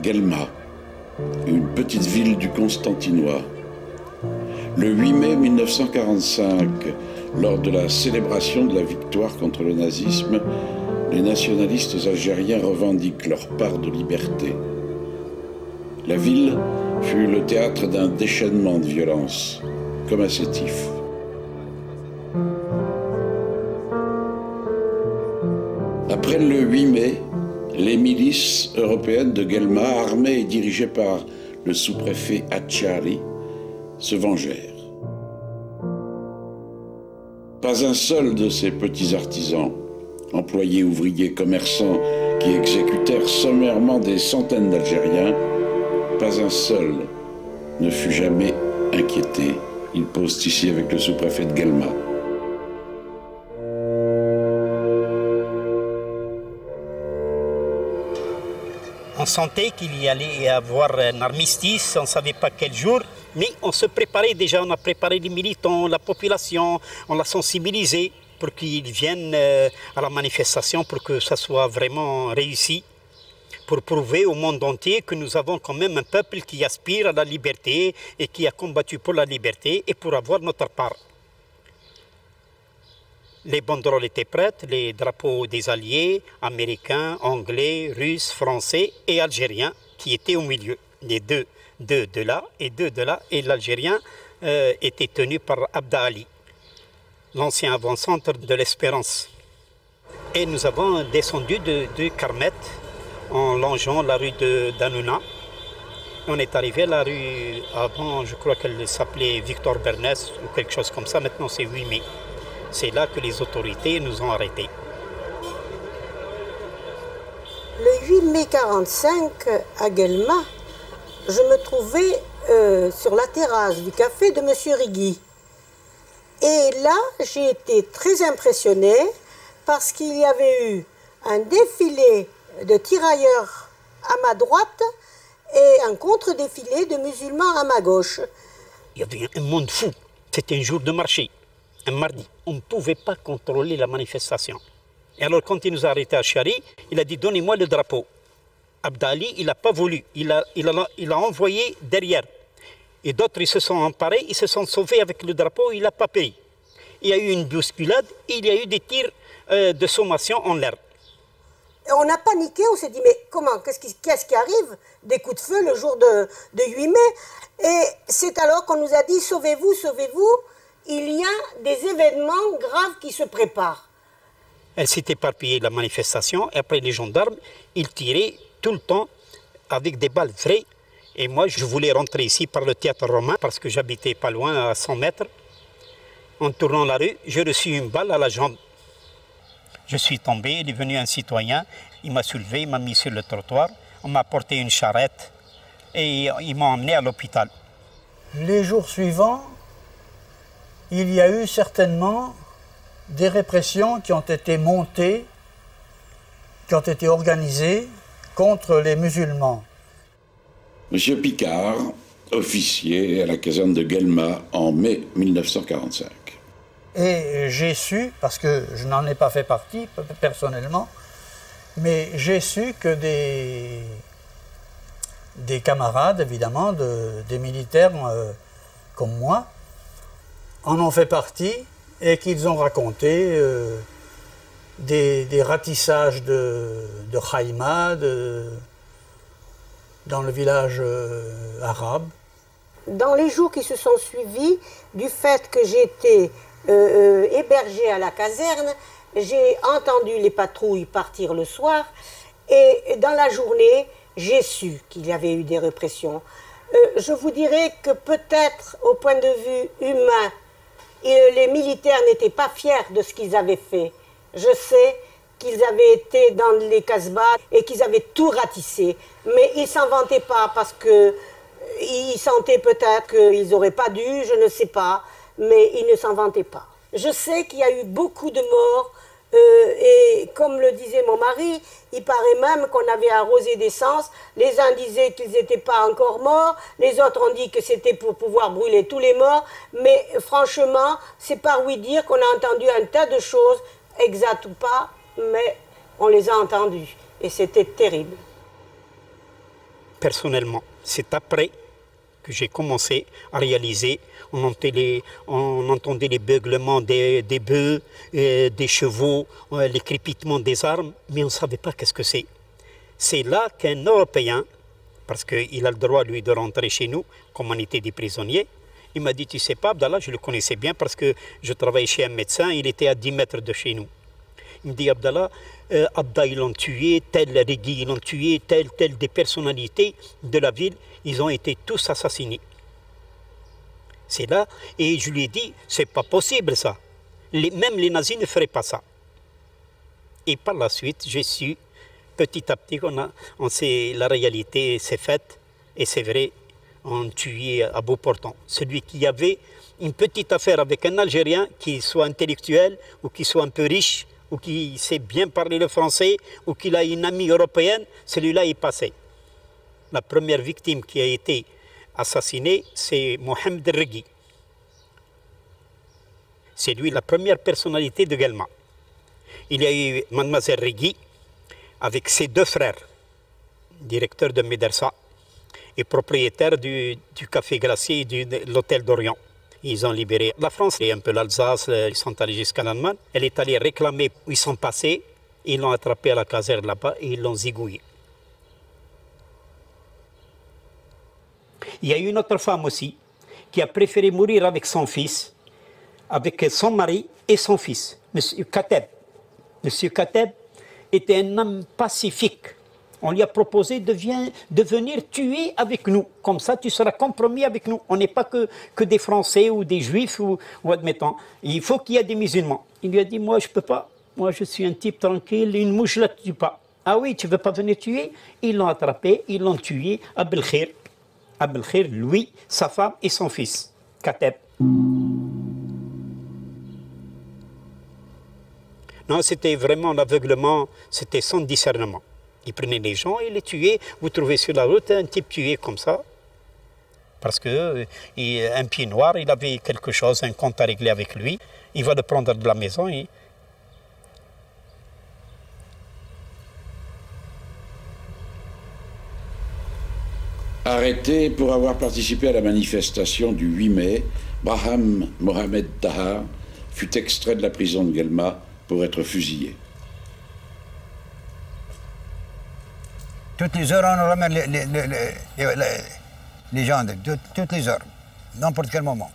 Guelma, une petite ville du Constantinois. Le 8 mai 1945, lors de la célébration de la victoire contre le nazisme, les nationalistes algériens revendiquent leur part de liberté. La ville fut le théâtre d'un déchaînement de violence, comme à Sétif. Après le 8 mai, les milices européennes de Guelma, armées et dirigées par le sous-préfet Hatchari, se vengèrent. Pas un seul de ces petits artisans, employés, ouvriers, commerçants, qui exécutèrent sommairement des centaines d'Algériens, pas un seul ne fut jamais inquiété. Il pose ici avec le sous-préfet de Guelma. On sentait qu'il y allait y avoir un armistice, on ne savait pas quel jour, mais on se préparait déjà, on a préparé les militants, la population, on l'a sensibilisé pour qu'ils viennent à la manifestation, pour que ça soit vraiment réussi, pour prouver au monde entier que nous avons quand même un peuple qui aspire à la liberté et qui a combattu pour la liberté et pour avoir notre part. Les banderoles étaient prêtes, les drapeaux des alliés, américains, anglais, russes, français et algériens qui étaient au milieu. Les deux de là et deux de là. Et l'Algérien était tenu par Abda Ali, l'ancien avant-centre de l'Espérance. Et nous avons descendu de Carmet en longeant la rue d'Hanouna. On est arrivé à la rue, avant je crois qu'elle s'appelait Victor Bernès ou quelque chose comme ça, maintenant c'est 8 mai. C'est là que les autorités nous ont arrêtés. Le 8 mai 1945, à Guelma, je me trouvais sur la terrasse du café de M. Rigui. Et là, j'ai été très impressionnée parce qu'il y avait eu un défilé de tirailleurs à ma droite et un contre-défilé de musulmans à ma gauche. Il y avait un monde fou. C'était un jour de marché. Un mardi, on ne pouvait pas contrôler la manifestation. Et alors, quand il nous a arrêtés à Chari, il a dit « Donnez-moi le drapeau ». Abda Ali, il n'a pas voulu. Il a envoyé derrière. Et d'autres, ils se sont emparés, ils se sont sauvés avec le drapeau, il n'a pas payé. Il y a eu une bousculade, il y a eu des tirs de sommation en l'air. Et on a paniqué, on s'est dit « Mais comment, qu'est-ce qui arrive ?» Des coups de feu le jour de 8 mai. Et c'est alors qu'on nous a dit « Sauvez-vous, sauvez-vous ». Il y a des événements graves qui se préparent. Elle s'est éparpillée, la manifestation, et après les gendarmes, ils tiraient tout le temps avec des balles vraies. Et moi, je voulais rentrer ici par le théâtre romain, parce que j'habitais pas loin, à 100 mètres. En tournant la rue, j'ai reçu une balle à la jambe. Je suis tombé, il est venu un citoyen, il m'a soulevé, il m'a mis sur le trottoir, on m'a apporté une charrette, et ils m'ont emmené à l'hôpital. Les jours suivants, il y a eu certainement des répressions qui ont été montées, qui ont été organisées contre les musulmans. Monsieur Picard, officier à la caserne de Guelma en mai 1945. Et j'ai su, parce que je n'en ai pas fait partie personnellement, mais j'ai su que des camarades, évidemment, des militaires comme moi, en ont fait partie et qu'ils ont raconté des ratissages de Haïma dans le village arabe. Dans les jours qui se sont suivis, du fait que j'étais hébergée à la caserne, j'ai entendu les patrouilles partir le soir et dans la journée, j'ai su qu'il y avait eu des répressions. Je vous dirais que peut-être au point de vue humain, les militaires n'étaient pas fiers de ce qu'ils avaient fait. Je sais qu'ils avaient été dans les Casbah et qu'ils avaient tout ratissé. Mais ils ne s'en vantaient pas parce qu'ils sentaient peut-être qu'ils n'auraient pas dû, je ne sais pas. Mais ils ne s'en vantaient pas. Je sais qu'il y a eu beaucoup de morts. Et comme le disait mon mari, il paraît même qu'on avait arrosé d'essence. Les uns disaient qu'ils n'étaient pas encore morts, les autres ont dit que c'était pour pouvoir brûler tous les morts. Mais franchement, c'est par oui dire qu'on a entendu un tas de choses, exactes ou pas, mais on les a entendues. Et c'était terrible. personnellement. C'est après que j'ai commencé à réaliser. On entendait les beuglements des bœufs, des chevaux, les crépitements des armes, mais on ne savait pas qu'est-ce que c'est. C'est là qu'un Européen, parce qu'il a le droit, lui, de rentrer chez nous, comme on était des prisonniers, il m'a dit, tu sais pas, Abdallah, je le connaissais bien parce que je travaillais chez un médecin, il était à 10 mètres de chez nous. Il me dit, Abdallah, Abda, ils l'ont tué, tel Rigui, ils l'ont tué, tel des personnalités de la ville, ils ont été tous assassinés. C'est là, et je lui ai dit, c'est pas possible ça. Même les nazis ne feraient pas ça. Et par la suite, j'ai su, petit à petit, la réalité s'est faite, et c'est vrai, on tuait à bout portant. Celui qui avait une petite affaire avec un Algérien, qui soit intellectuel, ou qui soit un peu riche, ou qui sait bien parler le français, ou qu'il a une amie européenne, celui-là est passé. La première victime qui a été assassinée, c'est Mohamed Rigui. C'est lui la première personnalité de Guelma. Il y a eu Mademoiselle Rigui avec ses 2 frères, directeur de Médersa et propriétaire du café glacier et de l'hôtel d'Orient. Ils ont libéré la France et un peu l'Alsace, ils sont allés jusqu'à l'Allemagne. Elle est allée réclamer où ils sont passés, ils l'ont attrapé à la caserne là-bas et ils l'ont zigouillé. Il y a une autre femme aussi qui a préféré mourir avec son fils, avec son mari et son fils, M. Kateb. M. Kateb était un homme pacifique. On lui a proposé de venir tuer avec nous. Comme ça, tu seras compromis avec nous. On n'est pas que des Français ou des Juifs ou admettons. Il faut qu'il y ait des musulmans. Il lui a dit, moi, je ne peux pas. Moi, je suis un type tranquille. Une mouche ne la tue pas. Ah oui, tu ne veux pas venir tuer? Ils l'ont attrapé, ils l'ont tué à Belkhir. À Belkhir, lui, sa femme et son fils, Kateb. Non, c'était vraiment l'aveuglement, c'était sans discernement. Il prenait les gens et les tuait. Vous trouvez sur la route un type tué comme ça. Parce qu'un pied noir, il avait quelque chose, un compte à régler avec lui. Il va le prendre de la maison. Arrêté pour avoir participé à la manifestation du 8 mai, Braham Mohamed Tahar fut extrait de la prison de Guelma pour être fusillé. Toutes les heures, on ramène les gens, toutes les heures, n'importe quel moment,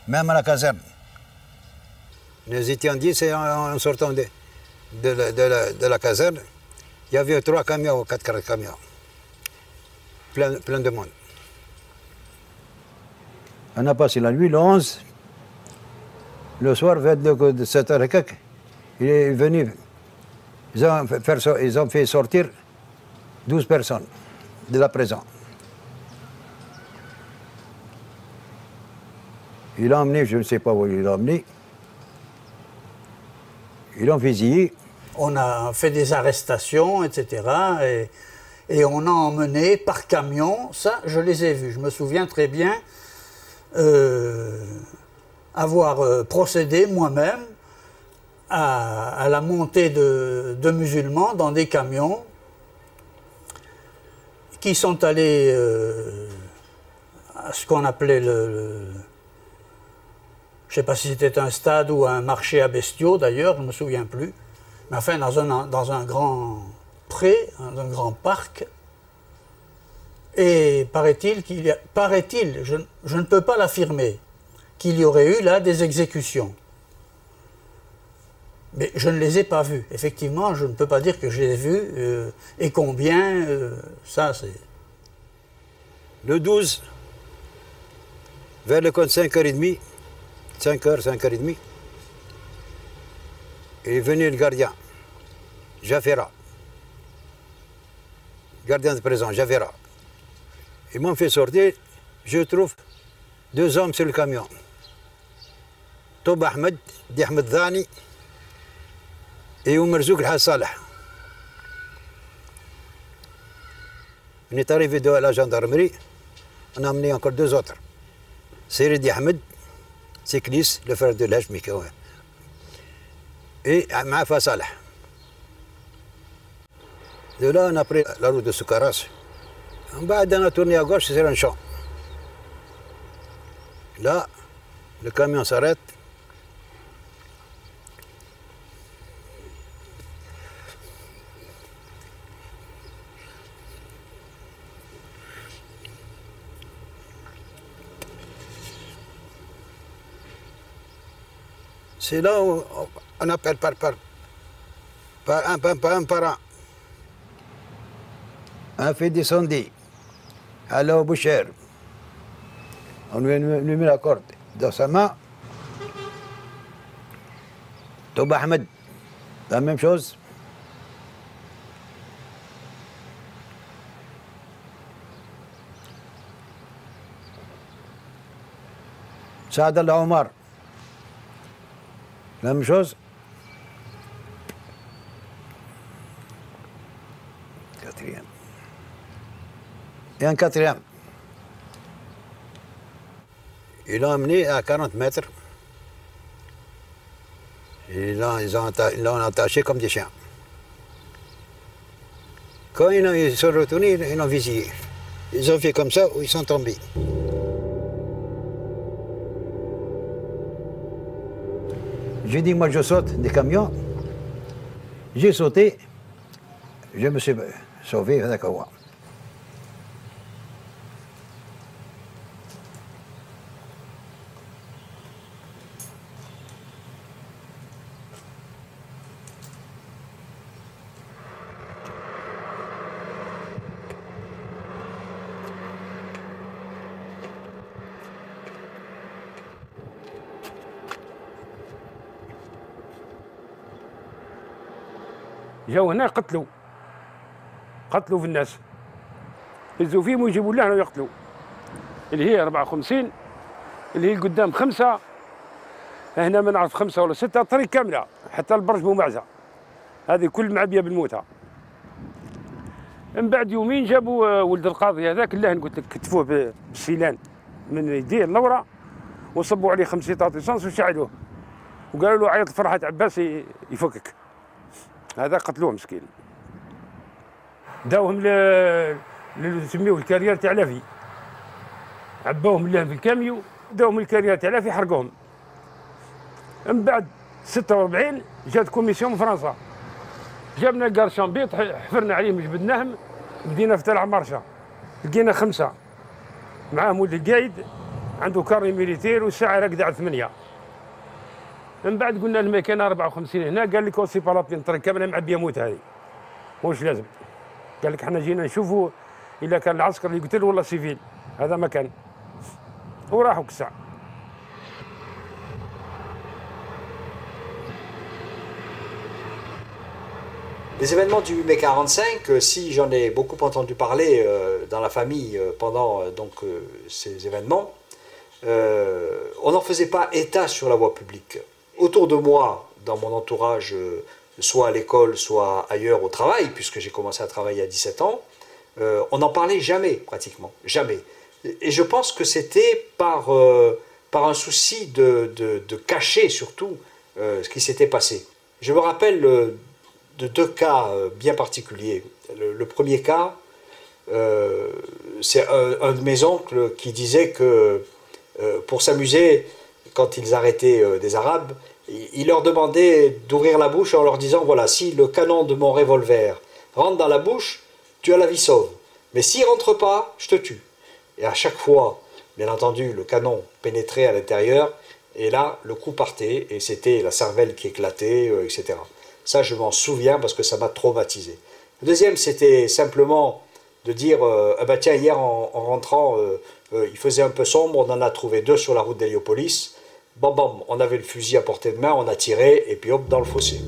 même à la caserne. Nous étions 10 et en sortant de la caserne, il y avait 3 camions ou 4 camions, plein de monde. On a passé la nuit, le 11, le soir, vers 7h et quelques, il est venu, ils ont fait sortir 12 personnes de la prison. Il l'a emmené, je ne sais pas où il l'a emmené. Ils l'ont fusillé. On a fait des arrestations, etc. Et on a emmené par camion, ça je les ai vus. Je me souviens très bien avoir procédé moi-même à la montée de musulmans dans des camions qui sont allés à ce qu'on appelait je ne sais pas si c'était un stade ou un marché à bestiaux d'ailleurs, je ne me souviens plus, mais enfin dans un grand pré, dans un grand parc, et paraît-il, je ne peux pas l'affirmer, qu'il y aurait eu là des exécutions. Mais je ne les ai pas vues. Effectivement, je ne peux pas dire que je les ai vues. Et combien, ça c'est... Le 12, vers le compte 5h30, 5h30, est venu le gardien, Jaffera. Gardien de prison, Jaffera. Ils m'ont fait sortir, je trouve 2 hommes sur le camion. Tob Ahmed, Ahmed Dhani, et Oumerzouk Al-Hassalah. On est arrivé à la gendarmerie, on a amené encore 2 autres. Seydi Ahmed, cycliste, le frère de l'Hajmi, et Maafa Salah. De là, on a pris la route de Soukaras. En bas, dans la tournée à gauche, c'est un champ. Là, le camion s'arrête. C'est là où on appelle par un. Un fait descendre. Allô, au boucher. On lui met la corde dans sa main. Toba Ahmed, la même chose. Saad al-Omar, la même chose. Quatrième. Et un quatrième. Ils l'ont amené à 40 mètres. Ils l'ont attaché comme des chiens. Quand ils sont retournés, ils l'ont visité. Ils ont fait comme ça, ou ils sont tombés. J'ai dit, moi je saute des camions. J'ai sauté. Je me suis sauvé avec Akawa. جاو هنا قتلوا في الناس يهزوا فيهم ويجيبوا لهنا ويقتلوا اللي هي 54 اللي هي قدام 5 هنا ما نعرف 5 ولا 6 طريق كامله حتى البرج بومعزه هذه كل معبيه بالموتى. من بعد يومين جابوا ولد القاضي هذاك اللهن قلت لك كتفوه بالسيلان من يديه اللورة وصبوا عليه 5 طاط ليسانس وشعلوه وقالوا له عيط فرحة عباس يفكك. هذا قتلوه مسكين. داوهم نسميوه الكارير تاع لافي. عباوهم اللهن في الكاميو داوهم الكارير تاع لافي حرقوهم. من بعد 46 جات كوميسيون من فرنسا. جابنا كار شامبيط حفرنا عليهم جبدناهم بدينا في تلع مرشا لقينا 5 معاهم ولد القايد عنده كاري ميليتير والساعه راقده على 8. من بعد قلنا المكان 54 هنا قال لك اوسي بالابين طريق كامله معبيه موت هذه واش لازم. قال لك حنا جينا نشوفوا الا كان العسكر اللي يقتل ولا سيفيل هذا مكان وراحوا كسع. Les événements du 8 mai 45, si j'en ai beaucoup entendu parler dans la famille pendant ces événements, on n'en faisait pas état sur la voie publique. Autour de moi, dans mon entourage, soit à l'école, soit ailleurs au travail, puisque j'ai commencé à travailler à 17 ans, on n'en parlait jamais, pratiquement, jamais. Et je pense que c'était par un souci de cacher surtout ce qui s'était passé. Je me rappelle de 2 cas bien particuliers. Le premier cas, c'est un de mes oncles qui disait que pour s'amuser, quand ils arrêtaient des Arabes, il leur demandait d'ouvrir la bouche en leur disant « Voilà, si le canon de mon revolver rentre dans la bouche, tu as la vie sauve. Mais s'il ne rentre pas, je te tue. » Et à chaque fois, bien entendu, le canon pénétrait à l'intérieur, et là, le coup partait, et c'était la cervelle qui éclatait, etc. Ça, je m'en souviens parce que ça m'a traumatisé. Le deuxième, c'était simplement de dire ah bah tiens, hier en rentrant, il faisait un peu sombre, on en a trouvé 2 sur la route d'Héliopolis. Bam bam, on avait le fusil à portée de main, on a tiré et puis hop, dans le fossé.